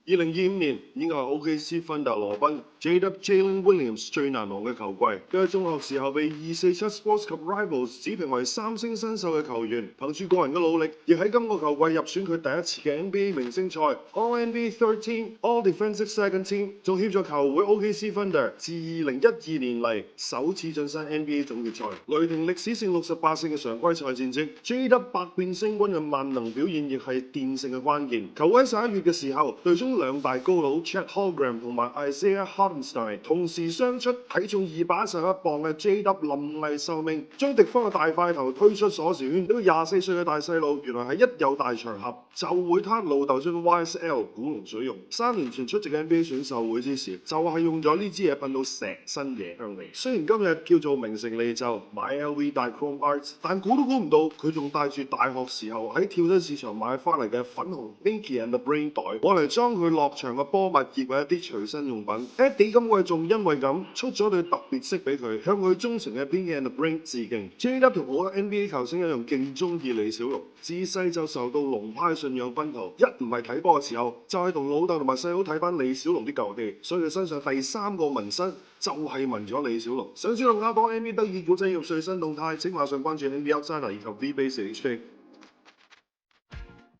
2025年應該係 OKC 芬達羅賓 J-Dub Jalen Williams 最難忘嘅球季。佢喺中學時候被247 Sports 及 Rivals 指評為3星新秀嘅球員，憑住個人嘅努力，亦喺今個球季入選佢第一次嘅 NBA 明星賽 All-NBA Third Team、All-Defensive Second Team，仲協助球會 OKC Thunder 自2012年嚟首次晉身 NBA 總決賽。雷霆歷史性68勝嘅常規賽戰績 ，J-Dub 百變星君嘅萬能表現亦係奠勝嘅關鍵。球會喺11月嘅時候，隊中兩大高佬 Chet Holmgren 同埋 Isaiah Hartenstein 同時傷出，體重211磅嘅 J-Dub 臨危受命，將敵方嘅大塊頭推出鎖匙圈。呢個24歲嘅大細路，原來係一有大場合就會攤老豆將 YSL 古龍水用。3年前出席 NBA 選秀會之時，就係用咗呢支嘢噴到成身嘢香味。雖然今日叫做名成利就買 LV 戴 Chrome Arts，但估都估唔到佢仲帶住大學時候喺跳蚤市場買翻嚟嘅粉紅 Pinky and the Brain 袋，攞嚟裝佢落場嘅波物葉或一啲隨身用品。Eddie 今季仲因為咁出咗對特別色俾佢，向佢忠誠嘅 Pinky and the Brain 致敬。J-Dub 同好多 NBA 球星一樣，勁中意李小龍，自細就受到龍派信仰薰陶。一唔係睇波嘅時候，就係同老豆同埋細佬睇翻李小龍啲舊戲，所以佢身上第3個紋身就係紋咗李小龍。想知道更加多 NBA 得意古仔、入最新動態，請馬上關注 NBA Outsider 以及 V-Base HK。